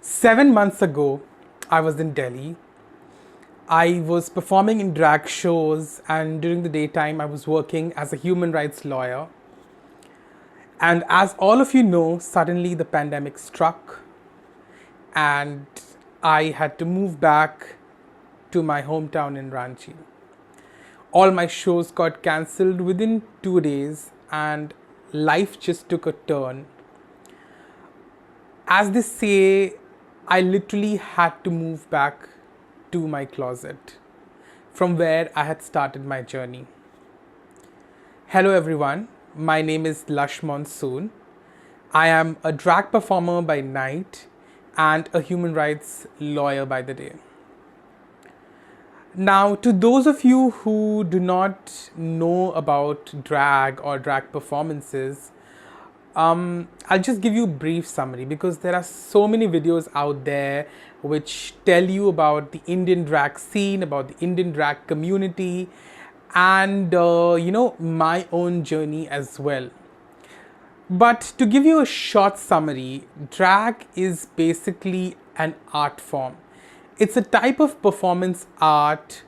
7 months ago, I was in Delhi. I was performing in drag shows, and during the daytime, I was working as a human rights lawyer. And as all of you know, suddenly the pandemic struck, and I had to move back to my hometown in Ranchi. All my shows got cancelled within 2 days, and life just took a turn. As they say, I literally had to move back to my closet from where I had started my journey. Hello everyone, my name is Lush Monsoon. I am a drag performer by night and a human rights lawyer by the day. Now, to those of you who do not know about drag or drag performances, I'll just give you a brief summary because there are so many videos out there which tell you about the Indian drag scene, about the Indian drag community, and my own journey as well. But to give you a short summary, drag is basically an art form. It's a type of performance art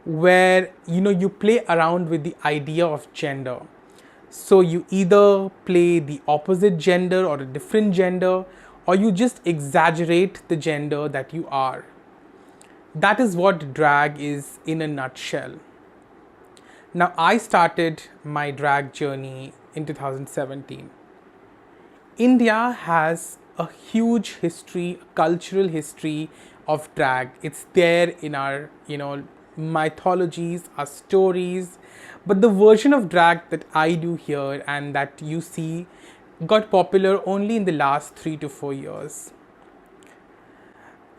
where you play around with the idea of gender. So you either play the opposite gender or a different gender, or you just exaggerate the gender that you are. That is what drag is in a nutshell. Now, I started my drag journey in 2017. India has a huge history, cultural history of drag. It's there in our, mythologies, our stories. But the version of drag that I do here and that you see got popular only in the last 3 to 4 years.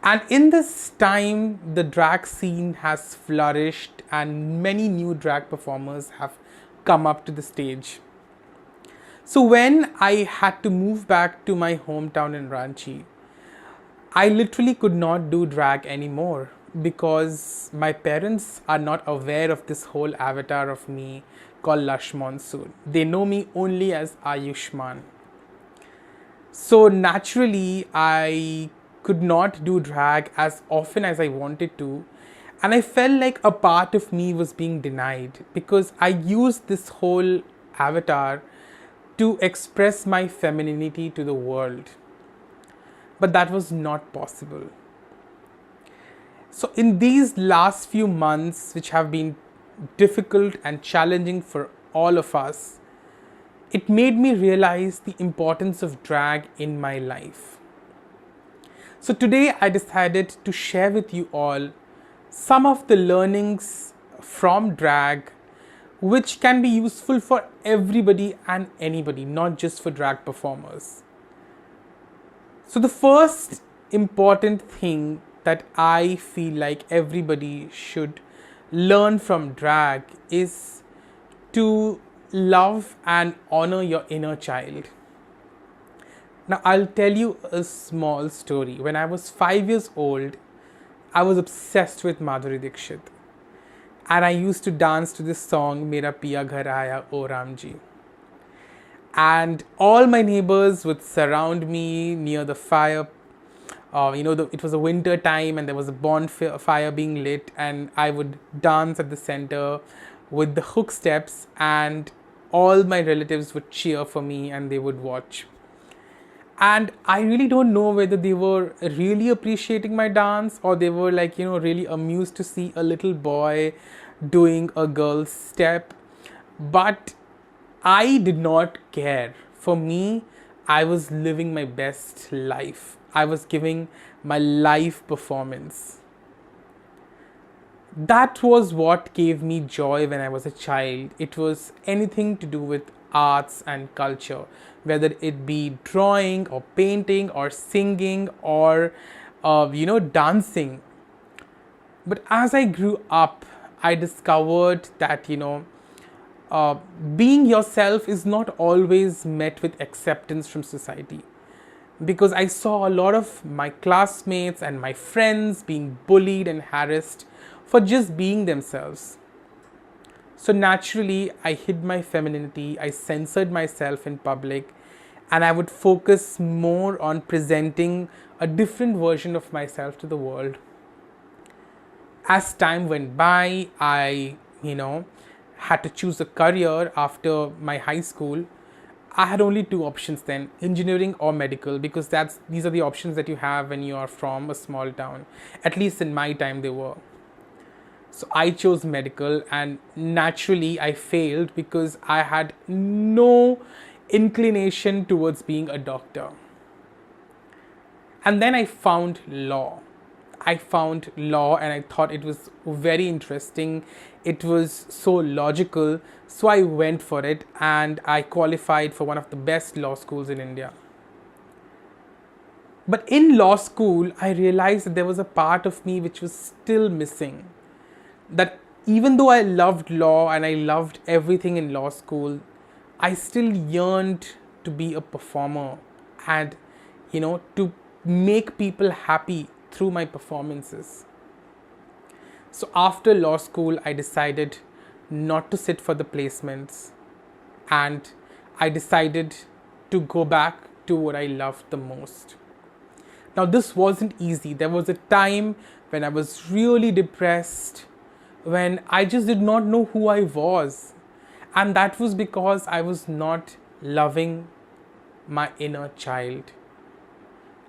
And in this time, the drag scene has flourished and many new drag performers have come up to the stage. So when I had to move back to my hometown in Ranchi, I literally could not do drag anymore because my parents are not aware of this whole avatar of me called Lush Monsoon. They know me only as Ayushman. So naturally, I could not do drag as often as I wanted to, and I felt like a part of me was being denied because I used this whole avatar to express my femininity to the world. But that was not possible. So in these last few months, which have been difficult and challenging for all of us, it made me realize the importance of drag in my life. So today I decided to share with you all some of the learnings from drag which can be useful for everybody and anybody, not just for drag performers. So the first important thing that I feel like everybody should learn from drag is to love and honor your inner child. Now, I'll tell you a small story. When I was 5 years old, I was obsessed with Madhuri Dixit. And I used to dance to this song, Mera Piya Ghar Aaya O Ramji. And all my neighbors would surround me near the fire. It was a winter time and there was a bonfire being lit, and I would dance at the center with the hook steps, and all my relatives would cheer for me and they would watch. And I really don't know whether they were really appreciating my dance or they were really amused to see a little boy doing a girl's step. But I did not care. For me, I was living my best life. I was giving my live performance. That was what gave me joy when I was a child. It was anything to do with arts and culture, whether it be drawing or painting or singing or dancing. But as I grew up, I discovered that being yourself is not always met with acceptance from society, because I saw a lot of my classmates and my friends being bullied and harassed for just being themselves. So naturally, I hid my femininity, I censored myself in public, and I would focus more on presenting a different version of myself to the world. As time went by, I, had to choose a career after my high school. I had only two options then, engineering or medical, because these are the options that you have when you are from a small town. At least in my time they were. So I chose medical, and naturally I failed because I had no inclination towards being a doctor. And then I found law. And I thought it was very interesting. It was so logical. So I went for it and I qualified for one of the best law schools in India. But in law school, I realized that there was a part of me which was still missing. That even though I loved law and I loved everything in law school, I still yearned to be a performer and, to make people happy through my performances. So after law school, I decided not to sit for the placements, and I decided to go back to what I loved the most. Now, this wasn't easy. There was a time when I was really depressed, when I just did not know who I was. And that was because I was not loving my inner child.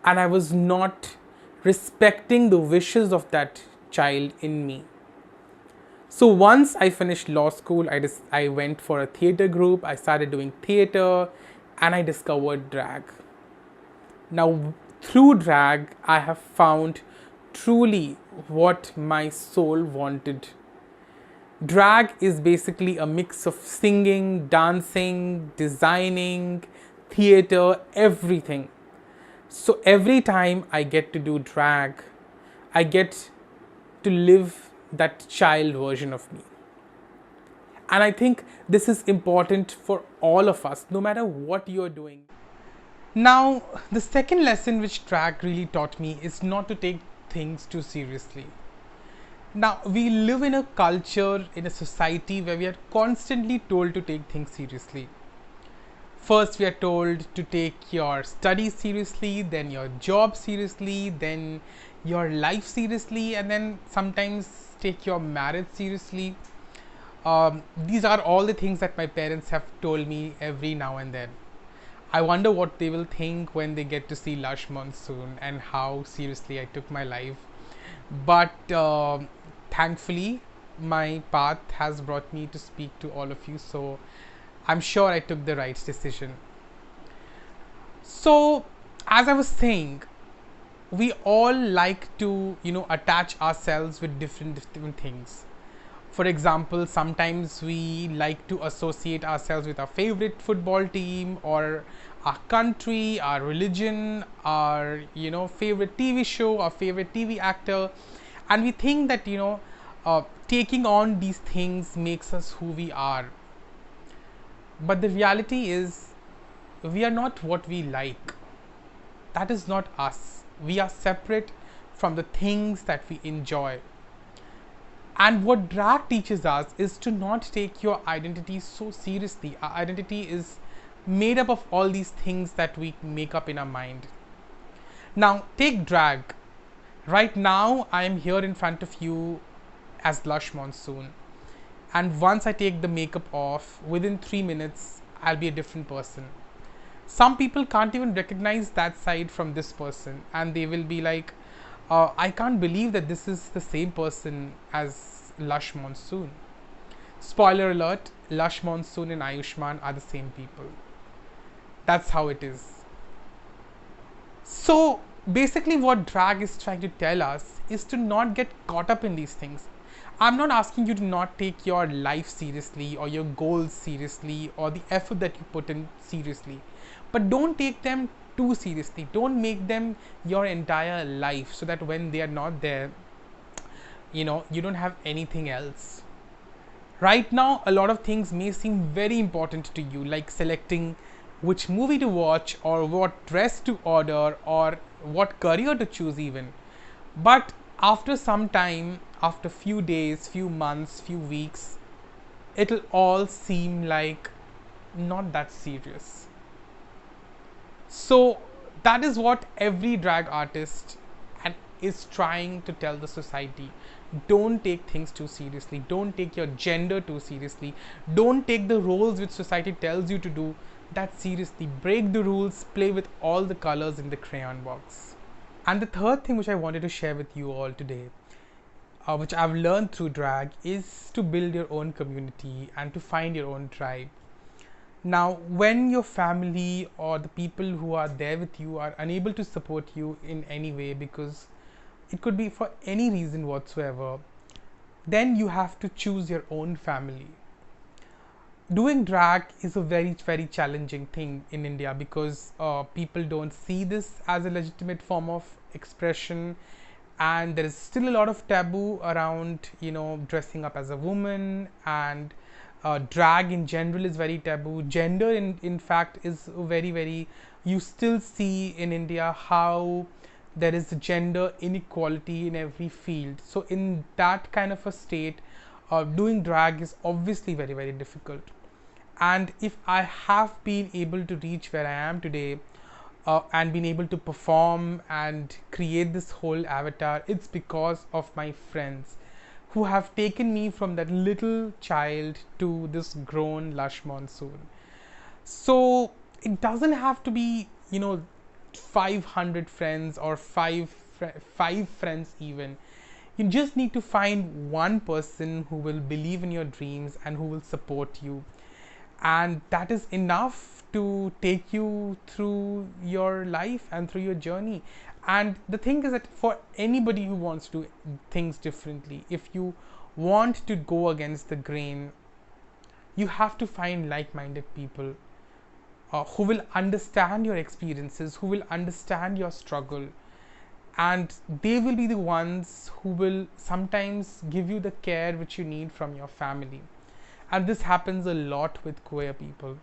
And I was not respecting the wishes of that child in me. So once I finished law school, I went for a theatre group. I started doing theatre and I discovered drag. Now, through drag, I have found truly what my soul wanted. Drag is basically a mix of singing, dancing, designing, theatre, everything. So every time I get to do drag, I get to live that child version of me. And I think this is important for all of us, no matter what you're doing. Now, the second lesson which drag really taught me is not to take things too seriously. Now, we live in a culture, in a society where we are constantly told to take things seriously. First, we are told to take your studies seriously, then your job seriously, then your life seriously, and then sometimes take your marriage seriously. These are all the things that my parents have told me every now and then. I wonder what they will think when they get to see Lush Monsoon and how seriously I took my life. But thankfully, my path has brought me to speak to all of you, so I'm sure I took the right decision. So, as I was saying, we all like to, attach ourselves with different things. For example, sometimes we like to associate ourselves with our favorite football team, or our country, our religion, our favorite TV show, our favorite TV actor, and we think that taking on these things makes us who we are. But the reality is, we are not what we like. That is not us. We are separate from the things that we enjoy. And what drag teaches us is to not take your identity so seriously. Our identity is made up of all these things that we make up in our mind. Now, take drag. Right now, I am here in front of you as Lush Monsoon. And once I take the makeup off, within 3 minutes, I'll be a different person. Some people can't even recognize that side from this person, and they will be like, I can't believe that this is the same person as Lush Monsoon. Spoiler alert, Lush Monsoon and Ayushman are the same people. That's how it is. So basically what drag is trying to tell us is to not get caught up in these things. I'm not asking you to not take your life seriously or your goals seriously or the effort that you put in seriously. But don't take them too seriously. Don't make them your entire life so that when they are not there, you don't have anything else. Right now, a lot of things may seem very important to you, like selecting which movie to watch or what dress to order or what career to choose even. But after some time, after few days, few months, few weeks, it'll all seem like not that serious. So that is what every drag artist and is trying to tell the society. Don't take things too seriously. Don't take your gender too seriously. Don't take the roles which society tells you to do that seriously. Break the rules, play with all the colors in the crayon box. And the third thing which I wanted to share with you all today, which I've learned through drag, is to build your own community and to find your own tribe. Now, when your family or the people who are there with you are unable to support you in any way, because it could be for any reason whatsoever, then you have to choose your own family. Doing drag is a very challenging thing in India, because people don't see this as a legitimate form of expression, and there is still a lot of taboo around, dressing up as a woman, and drag in general is very taboo. Gender in fact is very, you still see in India how there is gender inequality in every field. So in that kind of a state, doing drag is obviously very difficult. And if I have been able to reach where I am today, and been able to perform and create this whole avatar, it's because of my friends who have taken me from that little child to this grown Lush Monsoon. So it doesn't have to be, 500 friends or five friends even. You just need to find one person who will believe in your dreams and who will support you, and that is enough to take you through your life and through your journey. And the thing is that for anybody who wants to do things differently, if you want to go against the grain, you have to find like-minded people, who will understand your experiences, who will understand your struggle, and they will be the ones who will sometimes give you the care which you need from your family. And this happens a lot with queer people.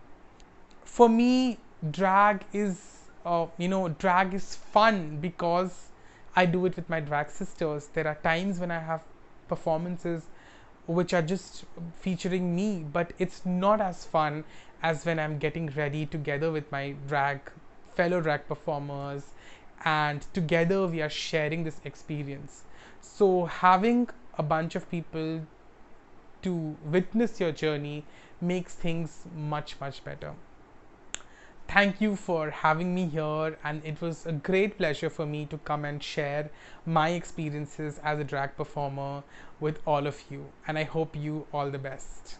For me, drag is fun because I do it with my drag sisters. There are times when I have performances which are just featuring me, but it's not as fun as when I'm getting ready together with my fellow drag performers, and together we are sharing this experience. So having a bunch of people to witness your journey makes things much better. Thank you for having me here, and it was a great pleasure for me to come and share my experiences as a drag performer with all of you, and I hope you all the best.